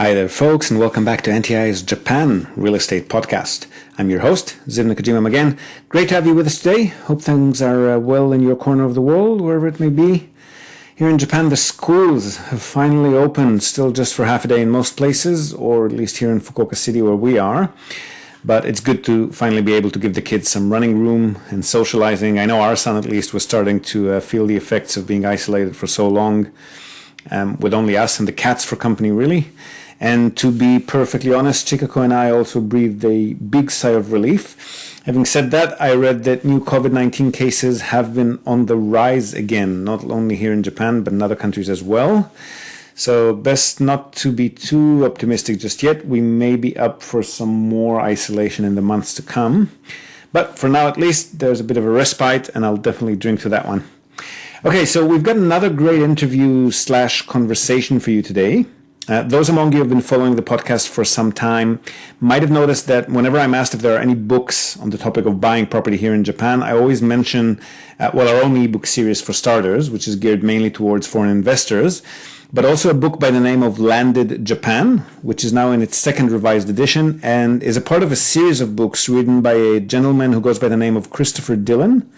Hi there, folks, and welcome back to NTI's Japan Real Estate Podcast. I'm your host, Ziv Nakajima again. Great to have you with us today. Hope things are well in your corner of the world, wherever it may be. Here in Japan, the schools have finally opened, still just for half a day in most places, or at least here in Fukuoka City where we are. But it's good to finally be able to give the kids some running room and socializing. I know our son, at least, was starting to feel the effects of being isolated for so long, with only us and the cats for company, really. And to be perfectly honest, Chikako and I also breathed a big sigh of relief. Having said that, I read that new COVID-19 cases have been on the rise again, not only here in Japan, but in other countries as well. So best not to be too optimistic just yet. We may be up for some more isolation in the months to come. But for now, at least, there's a bit of a respite, and I'll definitely drink to that one. Okay, so we've got another great interview/conversation for you today. Those among you who have been following the podcast for some time might have noticed that whenever I'm asked if there are any books on the topic of buying property here in Japan, I always mention, our own ebook series for starters, which is geared mainly towards foreign investors, but also a book by the name of Landed Japan, which is now in its second revised edition and is a part of a series of books written by a gentleman who goes by the name of Christopher Dillon.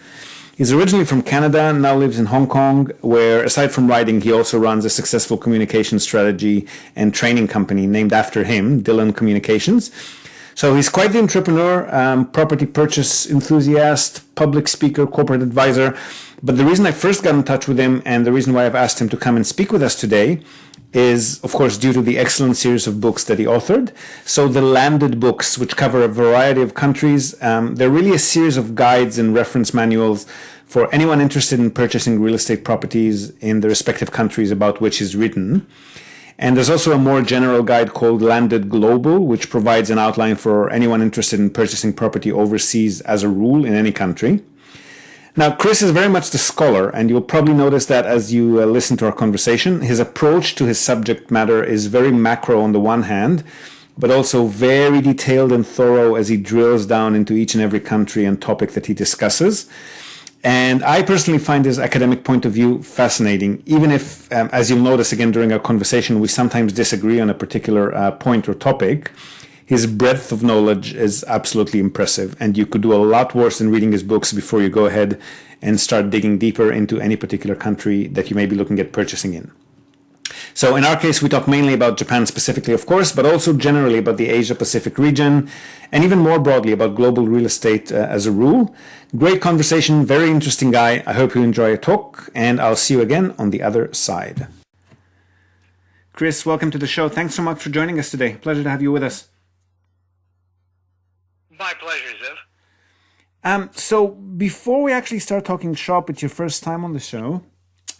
He's originally from Canada and now lives in Hong Kong, where, aside from writing, he also runs a successful communication strategy and training company named after him, Dillon Communications. So he's quite the entrepreneur, property purchase enthusiast, public speaker, corporate advisor. But the reason I first got in touch with him and the reason why I've asked him to come and speak with us today is, of course, due to the excellent series of books that he authored. So the Landed books, which cover a variety of countries, they're really a series of guides and reference manuals for anyone interested in purchasing real estate properties in the respective countries about which he's written. And there's also a more general guide called Landed Global, which provides an outline for anyone interested in purchasing property overseas as a rule in any country. Now, Chris is very much the scholar, and you'll probably notice that as you listen to our conversation. His approach to his subject matter is very macro on the one hand, but also very detailed and thorough as he drills down into each and every country and topic that he discusses. And I personally find his academic point of view fascinating, even if, as you'll notice again during our conversation, we sometimes disagree on a particular point or topic. His breadth of knowledge is absolutely impressive, and you could do a lot worse than reading his books before you go ahead and start digging deeper into any particular country that you may be looking at purchasing in. So in our case, we talk mainly about Japan specifically, of course, but also generally about the Asia-Pacific region, and even more broadly about global real estate as a rule. Great conversation, very interesting guy. I hope you enjoy a talk, and I'll see you again on the other side. Chris, welcome to the show. Thanks so much for joining us today. Pleasure to have you with us. My pleasure, Ziv. So before we actually start talking shop, it's your first time on the show,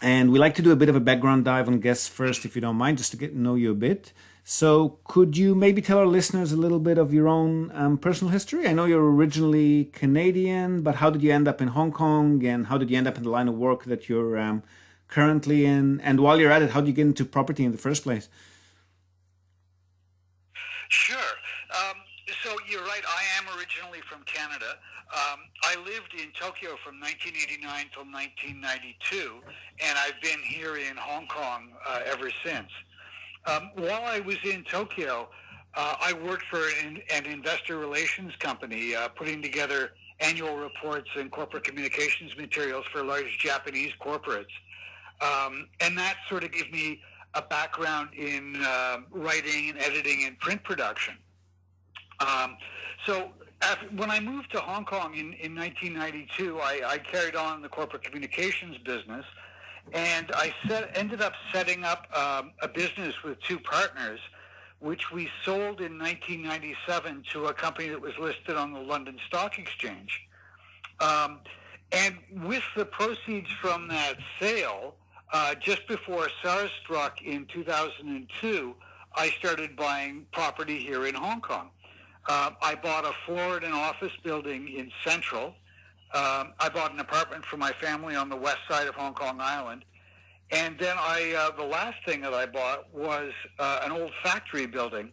and we like to do a bit of a background dive on guests first, if you don't mind, just to get to know you a bit. So could you maybe tell our listeners a little bit of your own personal history? I know you're originally Canadian, but how did you end up in Hong Kong, and how did you end up in the line of work that you're currently in? And while you're at it, how did you get into property in the first place? Sure. So you're right, I am originally from Canada. I lived in Tokyo from 1989 till 1992, and I've been here in Hong Kong ever since. While I was in Tokyo, I worked for an investor relations company, putting together annual reports and corporate communications materials for large Japanese corporates. And that sort of gave me a background in writing and editing and print production. When I moved to Hong Kong in 1992, I carried on the corporate communications business, and I ended up setting up a business with two partners, which we sold in 1997 to a company that was listed on the London Stock Exchange. And with the proceeds from that sale, just before SARS struck in 2002, I started buying property here in Hong Kong. I bought a floor in an office building in Central. I bought an apartment for my family on the west side of Hong Kong Island. And then the last thing that I bought was an old factory building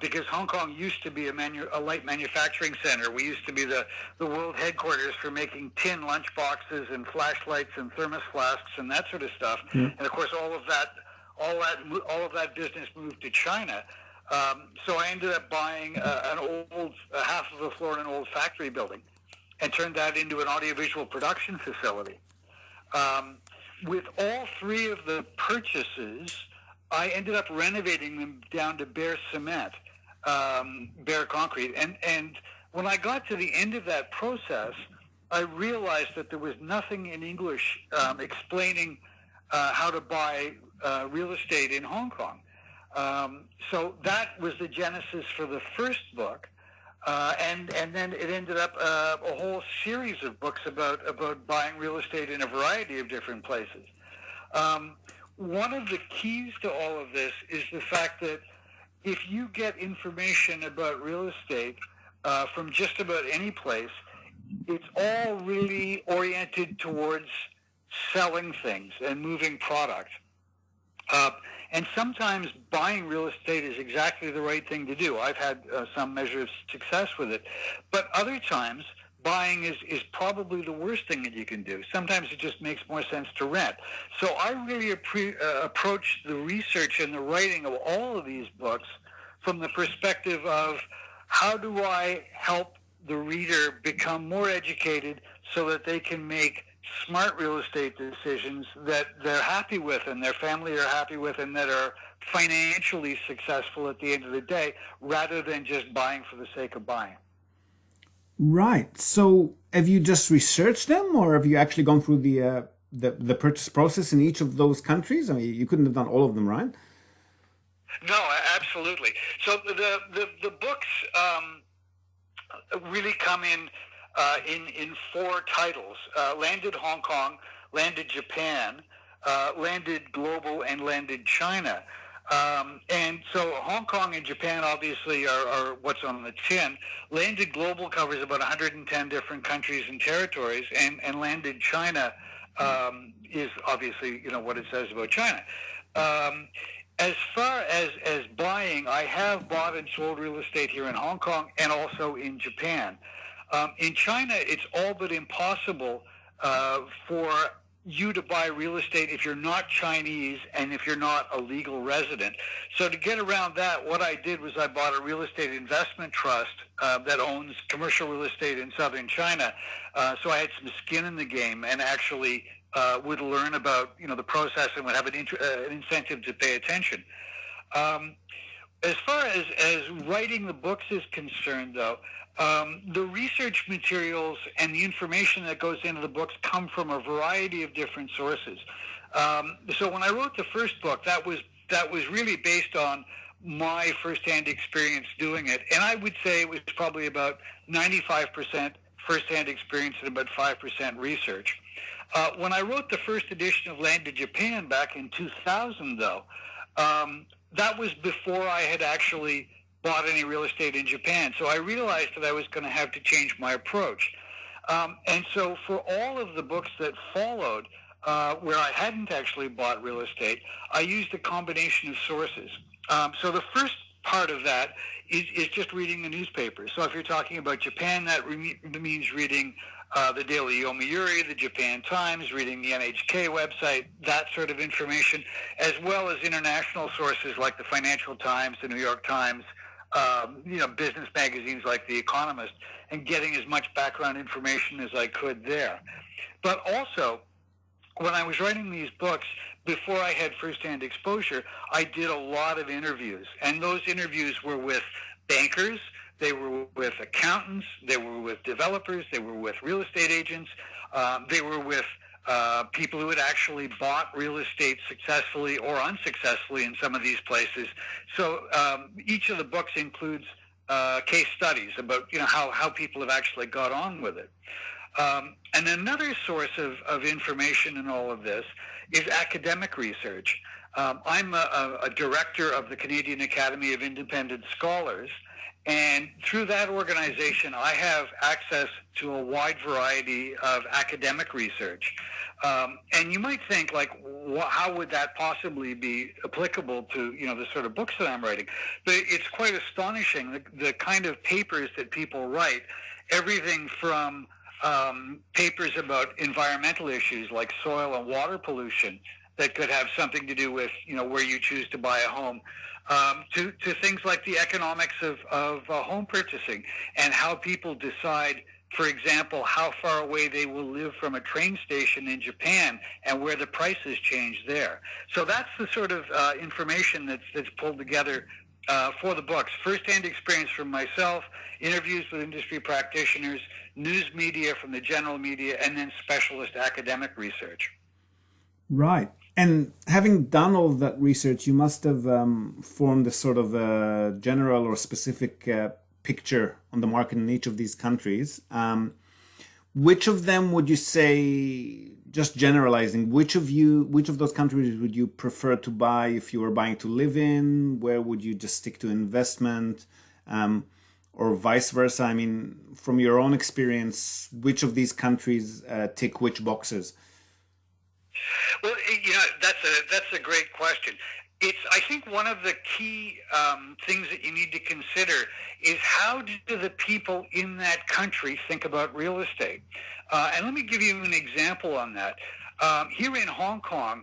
because Hong Kong used to be a light manufacturing center. We used to be the world headquarters for making tin lunch boxes and flashlights and thermos flasks and that sort of stuff. Mm. And of course, all of all of that business moved to China. So I ended up buying half of a floor in an old factory building and turned that into an audiovisual production facility. With all three of the purchases, I ended up renovating them down to bare cement, bare concrete. And when I got to the end of that process, I realized that there was nothing in English explaining how to buy real estate in Hong Kong. So that was the genesis for the first book. And then it ended up a whole series of books about buying real estate in a variety of different places. One of the keys to all of this is the fact that if you get information about real estate from just about any place, it's all really oriented towards selling things and moving product. And sometimes buying real estate is exactly the right thing to do. I've had some measure of success with it. But other times, buying is probably the worst thing that you can do. Sometimes it just makes more sense to rent. So I really approached the research and the writing of all of these books from the perspective of how do I help the reader become more educated so that they can make smart real estate decisions that they're happy with and their family are happy with and that are financially successful at the end of the day, rather than just buying for the sake of buying. Right. So have you just researched them, or have you actually gone through the purchase process in each of those countries? I mean, you couldn't have done all of them, right? No, absolutely. So the books really come in four titles: Landed Hong Kong, Landed Japan, Landed Global, and Landed China. And so Hong Kong and Japan obviously are what's on the tin. Landed Global covers about 110 different countries and territories, and Landed China is obviously, what it says about China. As far as buying, I have bought and sold real estate here in Hong Kong and also in Japan. In China, it's all but impossible for you to buy real estate if you're not Chinese and if you're not a legal resident. So to get around that, what I did was I bought a real estate investment trust that owns commercial real estate in southern China. So I had some skin in the game and actually would learn about the process and would have an incentive to pay attention. As far as writing the books is concerned, though, the research materials and the information that goes into the books come from a variety of different sources. So when I wrote the first book, that was really based on my firsthand experience doing it, and I would say it was probably about 95% firsthand experience and about 5% research. When I wrote the first edition of Landed Japan back in 2000, though, that was before I had actually bought any real estate in Japan. So I realized that I was going to have to change my approach. And so for all of the books that followed, where I hadn't actually bought real estate, I used a combination of sources. So the first part of that is just reading the newspapers. So if you're talking about Japan, that means reading the Daily Yomiuri, the Japan Times, reading the NHK website, that sort of information, as well as international sources like the Financial Times, the New York Times, business magazines like The Economist, and getting as much background information as I could there. But also, when I was writing these books, before I had firsthand exposure, I did a lot of interviews, and those interviews were with bankers, they were with accountants, they were with developers, they were with real estate agents, they were with people who had actually bought real estate successfully or unsuccessfully in some of these places. So each of the books includes case studies about how people have actually got on with it. And another source of information in all of this is academic research. I'm a director of the Canadian Academy of Independent Scholars, and through that organization, I have access to a wide variety of academic research. And you might think, how would that possibly be applicable to, the sort of books that I'm writing? But it's quite astonishing, the kind of papers that people write, everything from papers about environmental issues like soil and water pollution, that could have something to do with, where you choose to buy a home, to things like the economics of home purchasing and how people decide, for example, how far away they will live from a train station in Japan and where the prices change there. So that's the sort of information that's pulled together for the books. First-hand experience from myself, interviews with industry practitioners, news media from the general media, and then specialist academic research. Right. And having done all of that research, you must have formed a sort of a general or specific picture on the market in each of these countries. Which of them would you say, just generalizing, which of those countries would you prefer to buy if you were buying to live in? Where would you just stick to investment, or vice versa? I mean, from your own experience, which of these countries tick which boxes? Well, that's a great question. I think one of the key things that you need to consider is how do the people in that country think about real estate? And let me give you an example on that. Here in Hong Kong,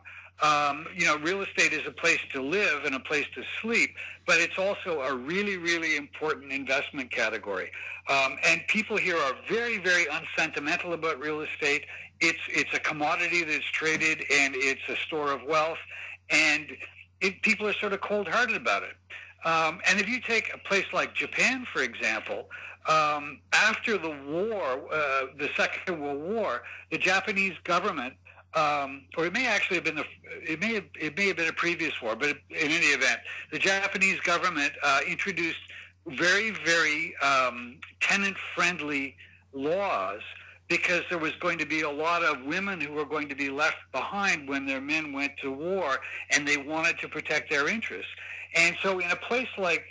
real estate is a place to live and a place to sleep, but it's also a really, really important investment category. And people here are very, very unsentimental about real estate. It's a commodity that's traded, and it's a store of wealth, and people are sort of cold-hearted about it. And if you take a place like Japan, for example, after the war, the Second World War, the Japanese government, or it may actually have been it may have been a previous war, but in any event, the Japanese government introduced very, very tenant-friendly laws, because there was going to be a lot of women who were going to be left behind when their men went to war, and they wanted to protect their interests. And so in a place like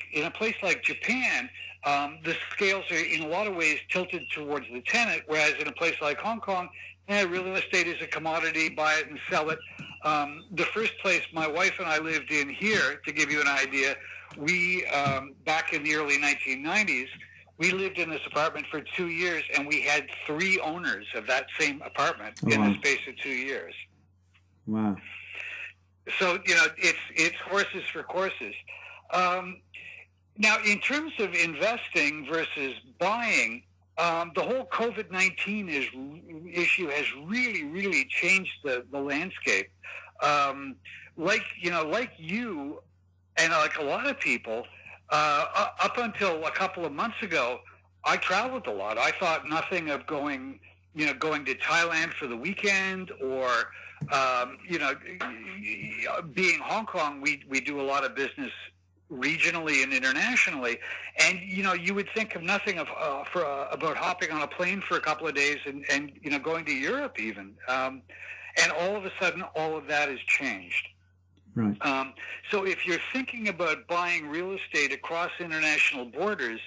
Japan, the scales are in a lot of ways tilted towards the tenant, whereas in a place like Hong Kong, real estate is a commodity, buy it and sell it. The first place my wife and I lived in here, to give you an idea, we, back in the early 1990s, we lived in this apartment for 2 years, and we had 3 owners of that same apartment in the space of 2 years. Wow. So, it's horses for courses. Now, in terms of investing versus buying, the whole COVID-19 issue has really, really changed the landscape. Like you and like a lot of people, up until a couple of months ago, I traveled a lot. I thought nothing of going to Thailand for the weekend, or, being Hong Kong, we do a lot of business regionally and internationally, and you would think of nothing about hopping on a plane for a couple of days and going to Europe even, and all of a sudden all of that has changed. Right. So if you're thinking about buying real estate across international borders,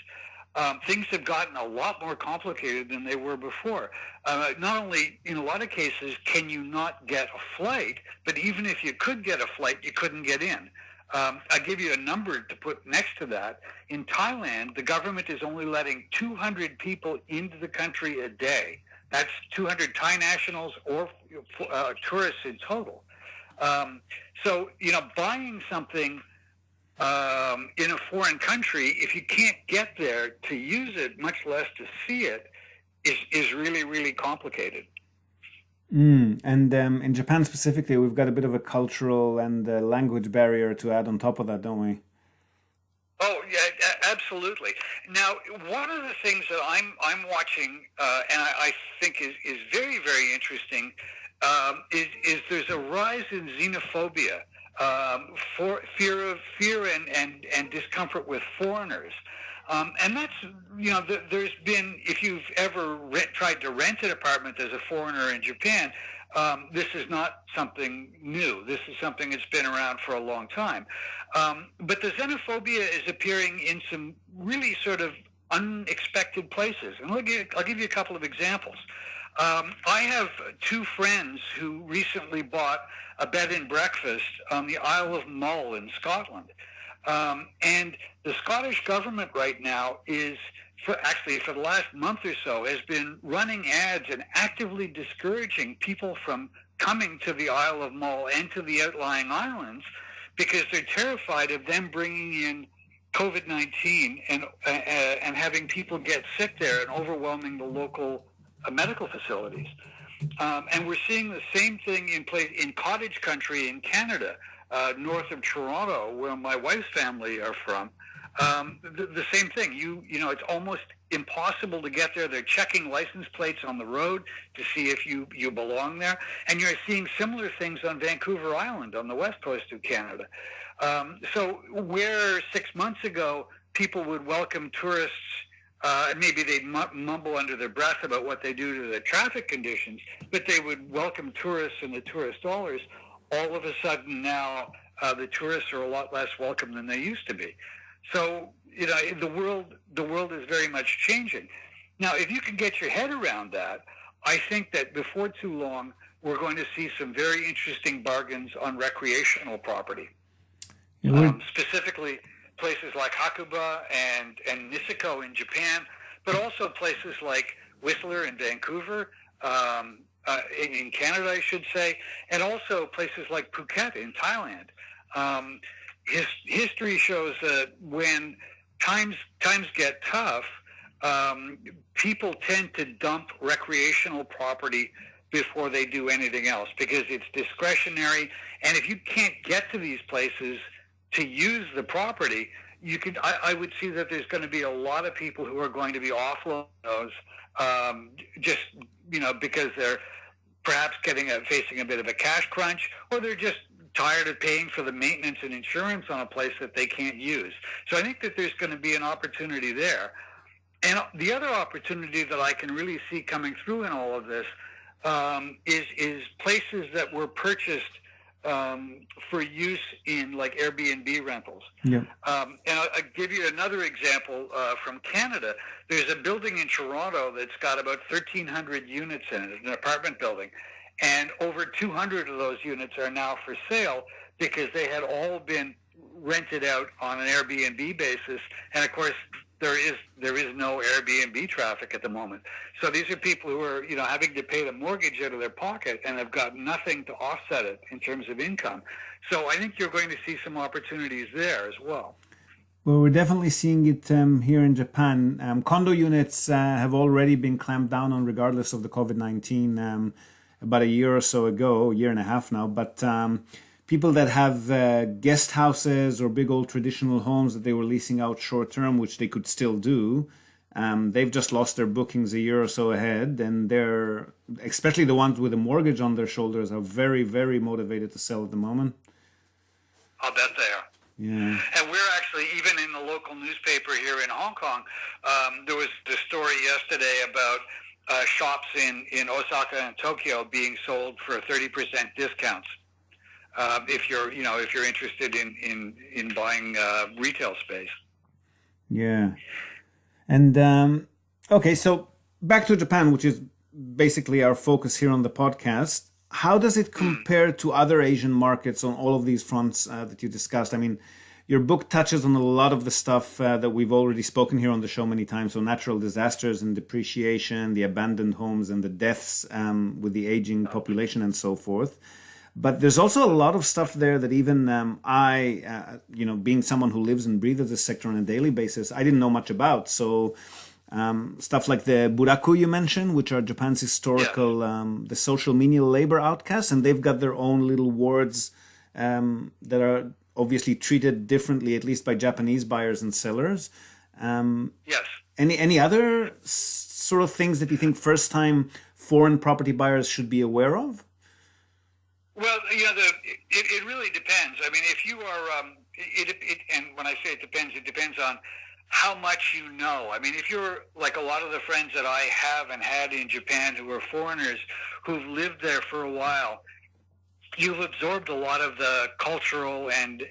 things have gotten a lot more complicated than they were before. Not only, in a lot of cases, can you not get a flight, but even if you could get a flight, you couldn't get in. I give you a number to put next to that. In Thailand, the government is only letting 200 people into the country a day. That's 200 Thai nationals or tourists in total. So, buying something in a foreign country, if you can't get there to use it, much less to see it, is really, really complicated. And in Japan specifically, we've got a bit of a cultural and language barrier to add on top of that, don't we? Oh, yeah, absolutely. Now, one of the things that I'm watching, and I think is very, very interesting, is there's a rise in xenophobia, for fear and discomfort with foreigners. And that's, there's been, if you've ever tried to rent an apartment as a foreigner in Japan, this is not something new. This is something that's been around for a long time. But the xenophobia is appearing in some really sort of unexpected places. And I'll give you a couple of examples. I have 2 friends who recently bought a bed and breakfast on the Isle of Mull in Scotland. And the Scottish government right now is, for the last month or so, has been running ads and actively discouraging people from coming to the Isle of Mull and to the outlying islands because they're terrified of them bringing in COVID-19 and having people get sick there and overwhelming the local medical facilities. And we're seeing the same thing in cottage country in Canada, north of Toronto, where my wife's family are from. The same thing. You know, it's almost impossible to get there. They're checking license plates on the road to see if you belong there. And you're seeing similar things on Vancouver Island on the west coast of Canada. So where 6 months ago people would welcome tourists, maybe they'd mumble under their breath about what they do to the traffic conditions, but they would welcome tourists and the tourist dollars. All of a sudden now the tourists are a lot less welcome than they used to be. So, you know, the world is very much changing. Now, if you can get your head around that, I think that before too long, we're going to see some very interesting bargains on recreational property. Specifically, places like Hakuba and Niseko in Japan, but also places like Whistler in Vancouver, in Canada, I should say, and also places like Phuket in Thailand. History shows that when times get tough, people tend to dump recreational property before they do anything else because it's discretionary. And if you can't get to these places to use the property, I would see that there's going to be a lot of people who are going to be offloading those, just, you know, because they're perhaps facing a bit of a cash crunch, or they're just tired of paying for the maintenance and insurance on a place that they can't use. So I think that there's going to be an opportunity there. And the other opportunity that I can really see coming through in all of this is places that were purchased for use in like Airbnb rentals. Yeah. And I'll give you another example from Canada. There's a building in Toronto that's got about 1,300 units in it. It's an apartment building. And over 200 of those units are now for sale because they had all been rented out on an Airbnb basis. And of course, there is no Airbnb traffic at the moment. So these are people who are, you know, having to pay the mortgage out of their pocket and have got nothing to offset it in terms of income. So I think you're going to see some opportunities there as well. Well, we're definitely seeing it here in Japan. Condo units have already been clamped down on regardless of the COVID-19 about a year or so ago, a year and a half now. But people that have guest houses or big old traditional homes that they were leasing out short term, which they could still do, they've just lost their bookings a year or so ahead. And they're, especially the ones with a mortgage on their shoulders, are very, very motivated to sell at the moment. I'll bet they are. Yeah. And we're actually, even in the local newspaper here in Hong Kong, there was the story yesterday about shops in Osaka and Tokyo being sold for 30% discounts. If you're interested in buying retail space. Yeah. And okay, so back to Japan, which is basically our focus here on the podcast. How does it compare to other Asian markets on all of these fronts that you discussed? I mean, your book touches on a lot of the stuff that we've already spoken here on the show many times. So natural disasters and depreciation, the abandoned homes and the deaths with the aging population and so forth. But there's also a lot of stuff there that even I, being someone who lives and breathes this sector on a daily basis, I didn't know much about. So stuff like the buraku you mentioned, which are Japan's historical, the social menial labor outcasts, and they've got their own little wards that are obviously treated differently, at least by Japanese buyers and sellers. Yes. Any other sort of things that you think first-time foreign property buyers should be aware of? Well, it really depends. I mean, if you are, and when I say it depends on how much you know. I mean, if you're like a lot of the friends that I have and had in Japan who are foreigners who've lived there for a while, you've absorbed a lot of the cultural and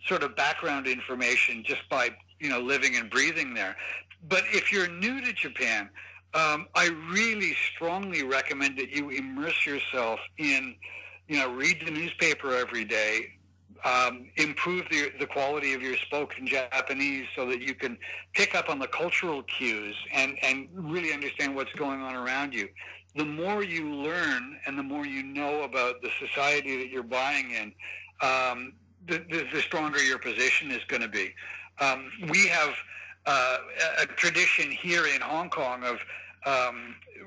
sort of background information just by, living and breathing there. But if you're new to Japan, I really strongly recommend that you immerse yourself in, read the newspaper every day, improve the quality of your spoken Japanese so that you can pick up on the cultural cues and really understand what's going on around you. the more you learn and the more you know about the society that you're buying in, the stronger your position is going to be. We have a tradition here in Hong Kong of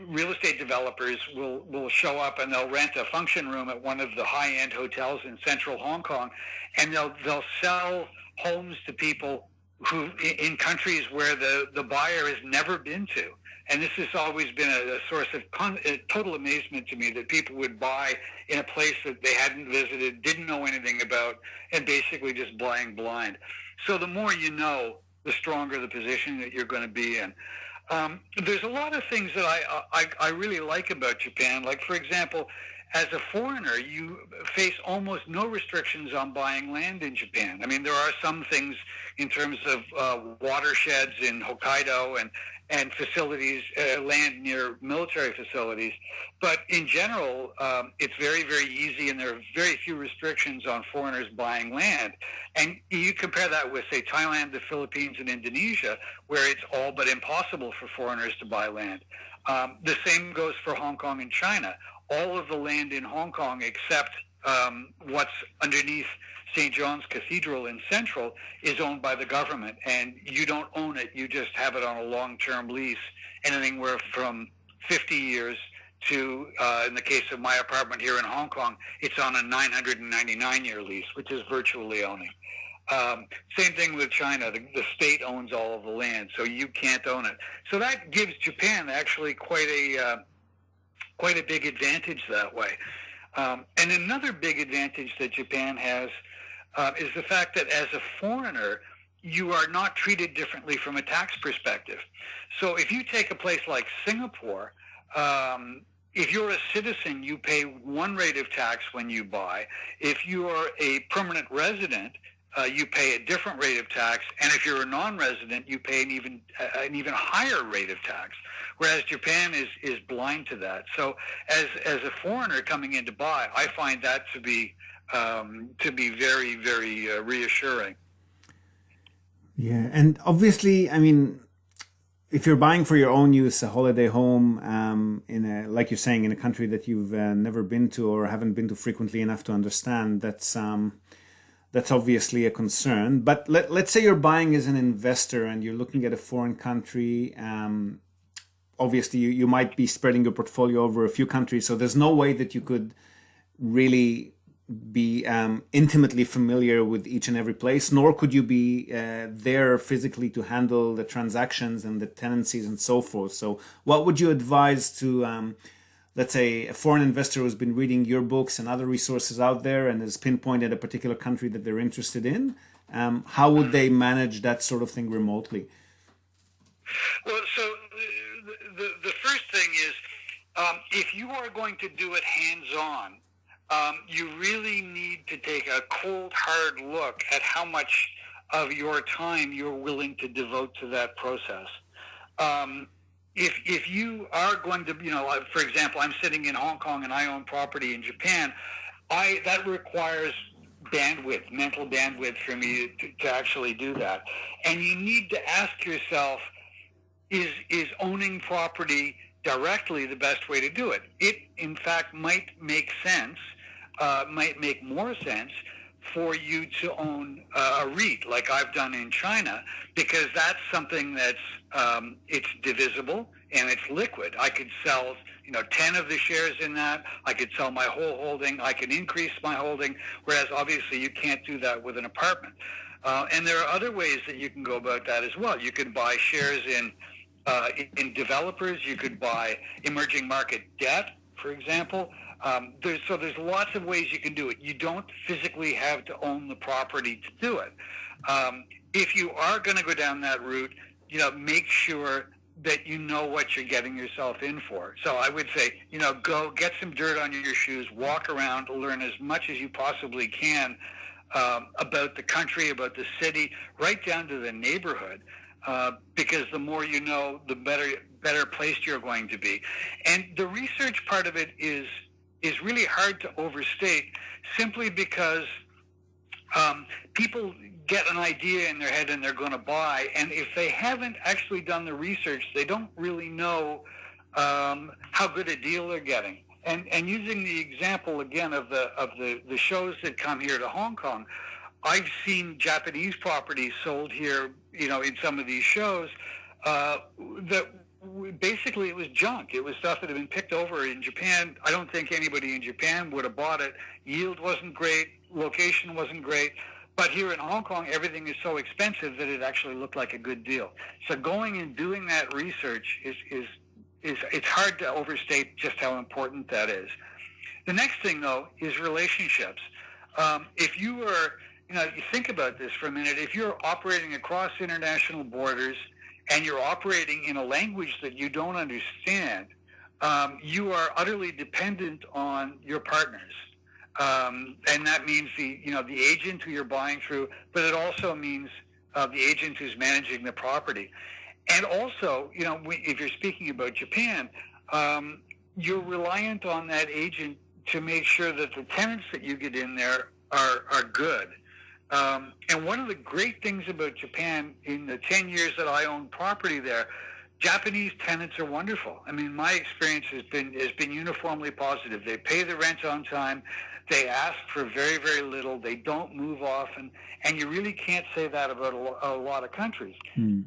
real estate developers will show up and they'll rent a function room at one of the high-end hotels in central Hong Kong, and they'll sell homes to people who in countries where the buyer has never been to. And this has always been a source of total amazement to me, that people would buy in a place that they hadn't visited, didn't know anything about, and basically just buying blind. So the more you know, the stronger the position that you're going to be in. There's a lot of things that I really like about Japan. Like, for example, as a foreigner, you face almost no restrictions on buying land in Japan. I mean, there are some things in terms of watersheds in Hokkaido and facilities, land near military facilities. But in general, it's very, very easy, and there are very few restrictions on foreigners buying land. And you compare that with, say, Thailand, the Philippines, and Indonesia, where it's all but impossible for foreigners to buy land. The same goes for Hong Kong and China. All of the land in Hong Kong, except what's underneath St. John's Cathedral in Central, is owned by the government, and you don't own it. You just have it on a long-term lease, anything from 50 years to, in the case of my apartment here in Hong Kong, it's on a 999-year lease, which is virtually owning. Same thing with China. The state owns all of the land, so you can't own it. So that gives Japan actually quite a big advantage that way. And another big advantage that Japan has is the fact that as a foreigner, you are not treated differently from a tax perspective. So if you take a place like Singapore, if you're a citizen, you pay one rate of tax when you buy. If you're a permanent resident, you pay a different rate of tax, and if you're a non-resident, you pay an even higher rate of tax. Whereas Japan is blind to that. So as a foreigner coming in to buy, I find that to be very, very reassuring. Yeah, and obviously, I mean, if you're buying for your own use, a holiday home like you're saying, in a country that you've never been to or haven't been to frequently enough to understand, that's obviously a concern. But let's say you're buying as an investor and you're looking at a foreign country. Obviously, you might be spreading your portfolio over a few countries, so there's no way that you could really be intimately familiar with each and every place, nor could you be there physically to handle the transactions and the tenancies and so forth. So what would you advise to, let's say, a foreign investor who's been reading your books and other resources out there and has pinpointed a particular country that they're interested in? How would they manage that sort of thing remotely? Well, so the first thing is, if you are going to do it hands-on, you really need to take a cold, hard look at how much of your time you're willing to devote to that process. If you are going to, for example, I'm sitting in Hong Kong and I own property in Japan, that requires bandwidth, mental bandwidth for me to actually do that. And you need to ask yourself, is owning property directly the best way to do it? It, in fact, might make sense, might make more sense for you to own a REIT like I've done in China, because that's something that's it's divisible and it's liquid. I could sell 10 of the shares in that. I could sell my whole holding. I can increase my holding, whereas obviously you can't do that with an apartment. And there are other ways that you can go about that as well. You could buy shares in developers. You could buy emerging market debt, for example. There's lots of ways you can do it. You don't physically have to own the property to do it. If you are going to go down that route, make sure that you know what you're getting yourself in for. So I would say, go get some dirt on your shoes, walk around, learn as much as you possibly can about the country, about the city, right down to the neighborhood. Because the more you know, the better placed you're going to be. And the research part of it is really hard to overstate, simply because people get an idea in their head and they're going to buy, and if they haven't actually done the research, they don't really know how good a deal they're getting. And using the example again of the shows that come here to Hong Kong, I've seen Japanese properties sold here, in some of these shows, that basically it was junk. It was stuff that had been picked over in Japan. I don't think anybody in Japan would have bought it. Yield wasn't great. Location wasn't great. But here in Hong Kong, everything is so expensive that it actually looked like a good deal. So going and doing that research is it's hard to overstate just how important that is. The next thing, though, is relationships. If you are, you think about this for a minute. If you're operating across international borders and you're operating in a language that you don't understand, you are utterly dependent on your partners. And that means the agent who you're buying through, but it also means the agent who's managing the property. And also, if you're speaking about Japan, you're reliant on that agent to make sure that the tenants that you get in there are good. And one of the great things about Japan, in the 10 years that I owned property there, Japanese tenants are wonderful. I mean, my experience has been uniformly positive. They pay the rent on time. They ask for very, very little. They don't move often. And you really can't say that about a lot of countries.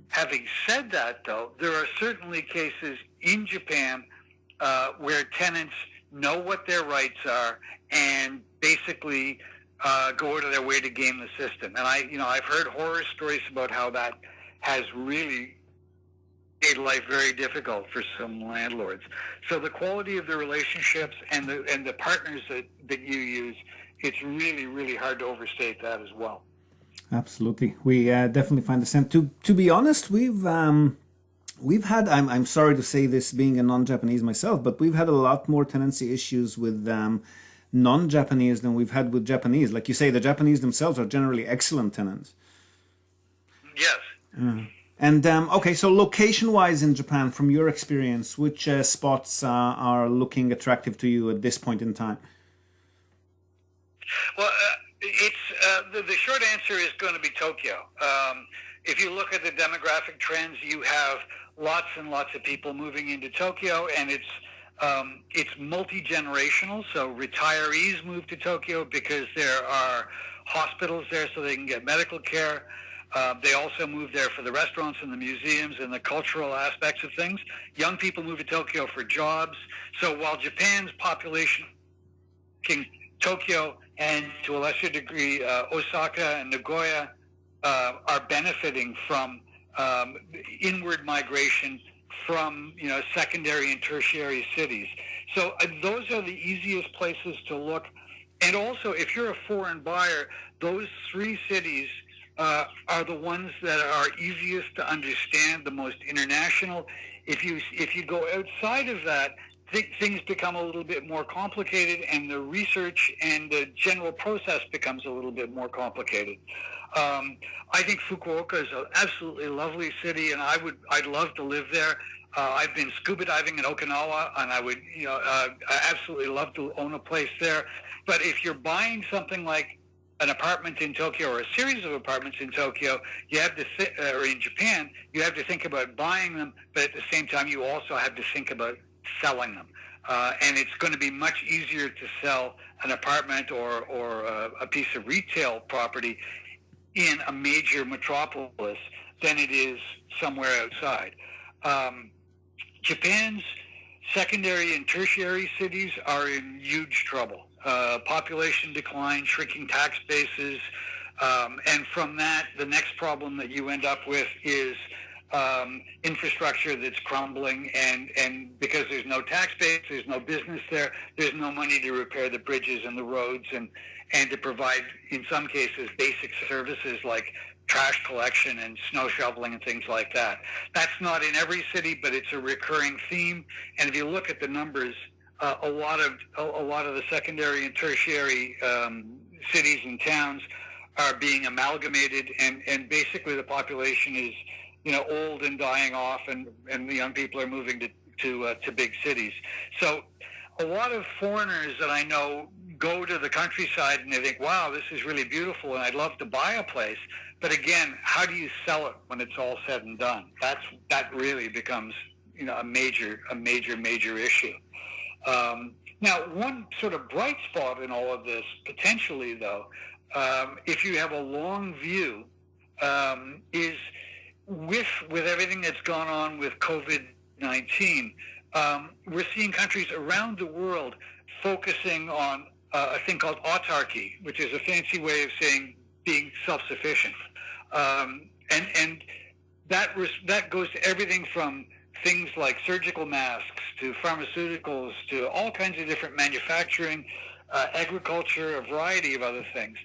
Having said that, though, there are certainly cases in Japan where tenants know what their rights are and basically go out of their way to game the system. And I've heard horror stories about how that has really made life very difficult for some landlords. So the quality of the relationships and the partners that you use, it's really, really hard to overstate that as well. Absolutely. We definitely find the same. To be honest, we've had, I'm sorry to say this being a non-Japanese myself, but we've had a lot more tenancy issues with non-Japanese than we've had with Japanese. Like you say, the Japanese themselves are generally excellent tenants. Yes. And okay, so location-wise in Japan, from your experience, which spots are looking attractive to you at this point in time? Well, the short answer is going to be Tokyo. If you look at the demographic trends, you have lots and lots of people moving into Tokyo, and it's multi-generational. So retirees move to Tokyo because there are hospitals there so they can get medical care. They also move there for the restaurants and the museums and the cultural aspects of things. Young people move to Tokyo for jobs. So while Japan's population, Tokyo and to a lesser degree Osaka and Nagoya are benefiting from inward migration from secondary and tertiary cities. So those are the easiest places to look. And also, if you're a foreign buyer, those three cities are the ones that are easiest to understand, the most international. If you go outside of that, things become a little bit more complicated, and the research and the general process becomes a little bit more complicated. I think Fukuoka is an absolutely lovely city, and I'd love to live there. I've been scuba diving in Okinawa, and I would I absolutely love to own a place there. But if you're buying something like an apartment in Tokyo or a series of apartments in Tokyo, you have to or in Japan, you have to think about buying them, but at the same time, you also have to think about selling them. And it's going to be much easier to sell an apartment or a piece of retail property in a major metropolis than it is somewhere outside. Japan's secondary and tertiary cities are in huge trouble. Population decline, shrinking tax bases, and from that, the next problem that you end up with is infrastructure that's crumbling, and because there's no tax base, there's no business there, there's no money to repair the bridges and the roads and to provide, in some cases, basic services like trash collection and snow shoveling and things like that. That's not in every city, but it's a recurring theme. And if you look at the numbers, a lot of the secondary and tertiary cities and towns are being amalgamated, and basically the population is old and dying off, and the young people are moving to big cities. So a lot of foreigners that I know go to the countryside and they think, wow, this is really beautiful and I'd love to buy a place. But again, how do you sell it when it's all said and done? That really becomes a major issue. Now, one sort of bright spot in all of this, potentially though, if you have a long view, is with everything that's gone on with COVID-19, we're seeing countries around the world focusing on a thing called autarky, which is a fancy way of saying being self-sufficient. And that goes to everything from things like surgical masks to pharmaceuticals to all kinds of different manufacturing, agriculture, a variety of other things.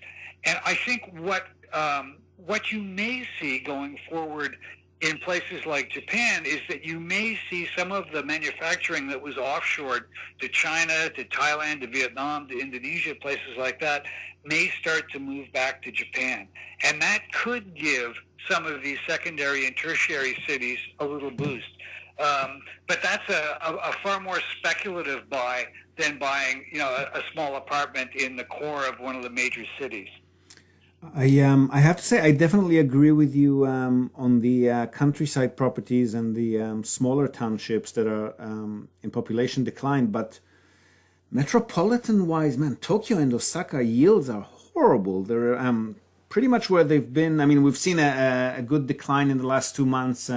And I think what you may see going forward in places like Japan is that you may see some of the manufacturing that was offshored to China, to Thailand, to Vietnam, to Indonesia, places like that, may start to move back to Japan. And that could give some of these secondary and tertiary cities a little boost. But that's a far more speculative buy than buying, a small apartment in the core of one of the major cities. I have to say I definitely agree with you on the countryside properties and the smaller townships that are in population decline. But metropolitan-wise, man, Tokyo and Osaka yields are horrible. They're pretty much where they've been. I mean, we've seen a good decline in the last 2 months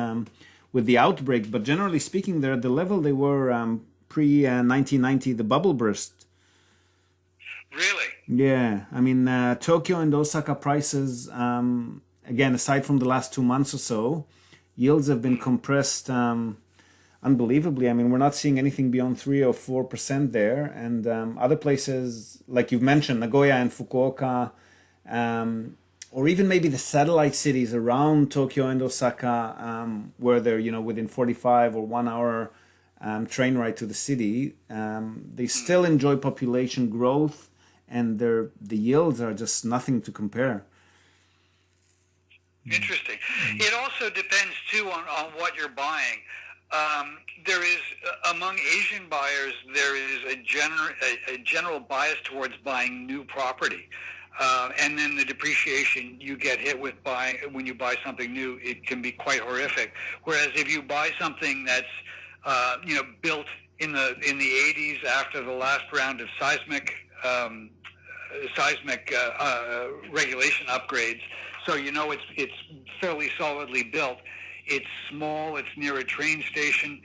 with the outbreak, but generally speaking, they're at the level they were pre-1990, the bubble burst. Really? Yeah, I mean, Tokyo and Osaka prices, again, aside from the last 2 months or so, yields have been compressed unbelievably. I mean, we're not seeing anything beyond 3 or 4% there. And other places, like you've mentioned, Nagoya and Fukuoka, or even maybe the satellite cities around Tokyo and Osaka, where they're, within 45 or 1 hour train ride to the city, they still enjoy population growth. And the yields are just nothing to compare. Interesting. It also depends, too, on what you're buying. There is, among Asian buyers, there is a general bias towards buying new property. And then the depreciation you get hit with when you buy something new, it can be quite horrific. Whereas if you buy something that's, built in the 80s after the last round of seismic regulation upgrades, so it's fairly solidly built. It's small. It's near a train station.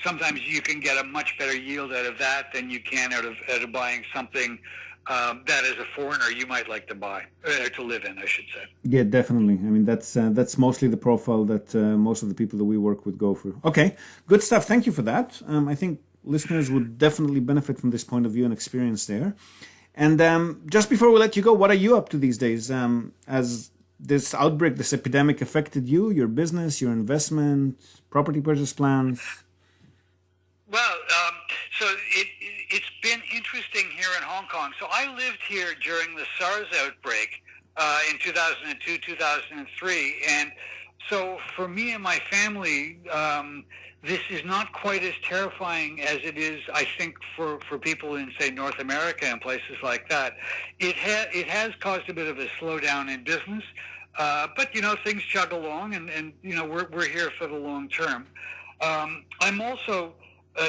Sometimes you can get a much better yield out of that than you can out of buying something that as a foreigner you might like to buy or to live in, I should say. Yeah, definitely. I mean, that's mostly the profile that most of the people that we work with go through. Okay, good stuff. Thank you for that. I think listeners would definitely benefit from this point of view and experience there. And just before we let you go, what are you up to these days? As this outbreak, this epidemic affected you, your business, your investment, property purchase plans? Well, so it's been interesting here in Hong Kong. So I lived here during the SARS outbreak in 2002, 2003. And so for me and my family, this is not quite as terrifying as it is, I think, for people in, say, North America and places like that. It has caused a bit of a slowdown in business, but things chug along, and we're here for the long term. I'm also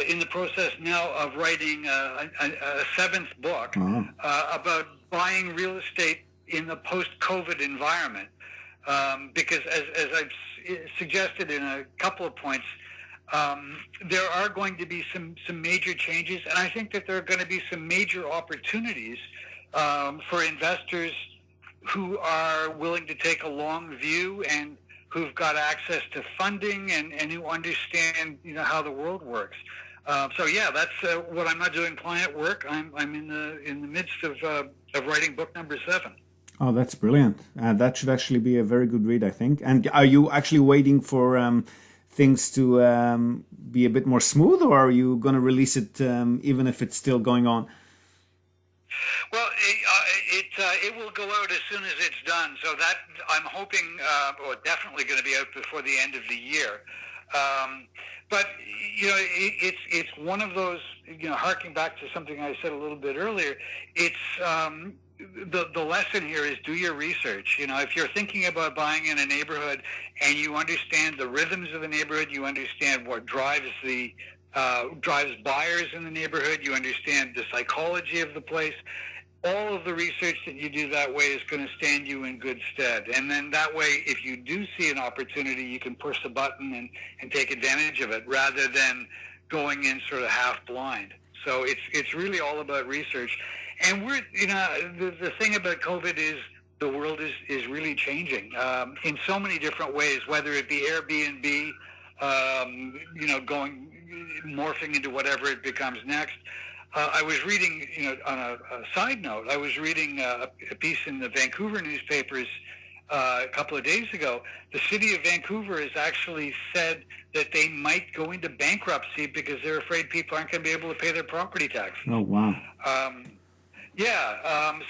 in the process now of writing a 7th book about buying real estate in the post-COVID environment, because as I've suggested in a couple of points, there are going to be some major changes, and I think that there are going to be some major opportunities for investors who are willing to take a long view and who've got access to funding and who understand how the world works. So yeah, that's what I'm not doing client work. I'm in the midst of writing book number 7. Oh, that's brilliant. That should actually be a very good read, I think. And are you actually waiting for things to be a bit more smooth, or are you going to release it even if it's still going on? Well, it will go out as soon as it's done. So that I'm hoping, or definitely going to be out before the end of the year. But it's one of those. Harking back to something I said a little bit earlier, it's the lesson here is do your research. If you're thinking about buying in a neighborhood and you understand the rhythms of the neighborhood, you understand what drives buyers in the neighborhood, you understand the psychology of the place, all of the research that you do that way is going to stand you in good stead. And then that way, if you do see an opportunity, you can push the button and take advantage of it rather than going in sort of half blind. So it's really all about research. And the thing about COVID is the world is really changing in so many different ways, whether it be Airbnb, morphing into whatever it becomes next. I was reading, on a side note, I was reading a piece in the Vancouver newspapers a couple of days ago. The city of Vancouver has actually said that they might go into bankruptcy because they're afraid people aren't going to be able to pay their property taxes. Oh, wow.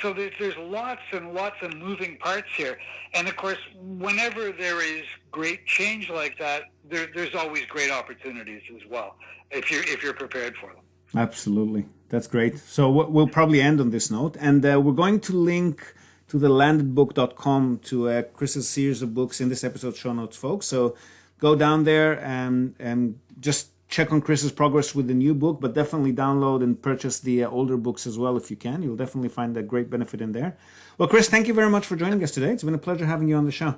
So there's lots and lots of moving parts here. And of course, whenever there is great change like that, there's always great opportunities as well, if you're prepared for them. Absolutely. That's great. So we'll probably end on this note. And we're going to link to the landedbook.com to Chris's series of books in this episode show notes, folks. So go down there and just check on Chris's progress with the new book, but definitely download and purchase the older books as well if you can. You'll definitely find a great benefit in there. Well, Chris, thank you very much for joining us today. It's been a pleasure having you on the show.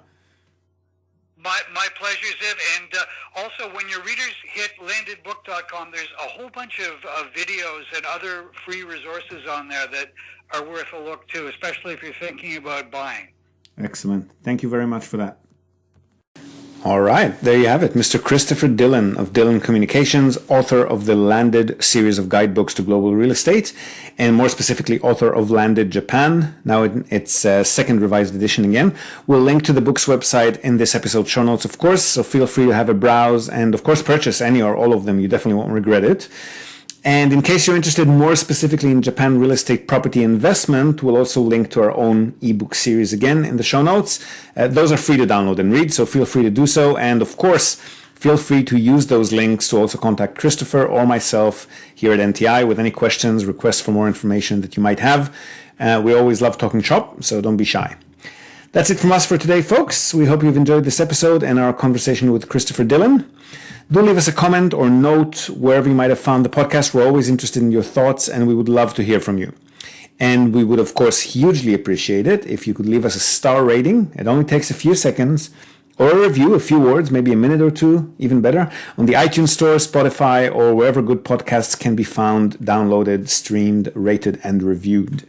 My pleasure, Ziv. And also, when your readers hit landedbook.com, there's a whole bunch of videos and other free resources on there that are worth a look too, especially if you're thinking about buying. Excellent. Thank you very much for that. All right, there you have it. Mr. Christopher Dillon of Dillon Communications, author of the Landed series of guidebooks to global real estate, and more specifically, author of Landed Japan. Now it's second revised edition again. We'll link to the book's website in this episode show notes, of course, so feel free to have a browse and, of course, purchase any or all of them. You definitely won't regret it. And in case you're interested more specifically in Japan real estate property investment, we'll also link to our own ebook series again in the show notes. Those are free to download and read, so feel free to do so. And of course, feel free to use those links to also contact Christopher or myself here at NTI with any questions, requests for more information that you might have. We always love talking shop, so don't be shy. That's it from us for today, folks. We hope you've enjoyed this episode and our conversation with Christopher Dillon. Do leave us a comment or note wherever you might have found the podcast. We're always interested in your thoughts, and we would love to hear from you. And we would, of course, hugely appreciate it if you could leave us a star rating. It only takes a few seconds, or a review, a few words, maybe a minute or two, even better, on the iTunes Store, Spotify, or wherever good podcasts can be found, downloaded, streamed, rated, and reviewed.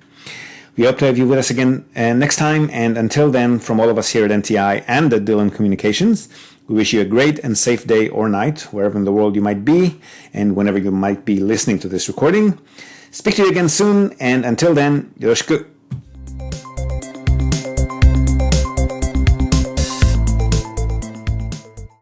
We hope to have you with us again next time. And until then, from all of us here at NTI and at Dillon Communications, we wish you a great and safe day or night, wherever in the world you might be, and whenever you might be listening to this recording. Speak to you again soon, and until then, yoroshiku.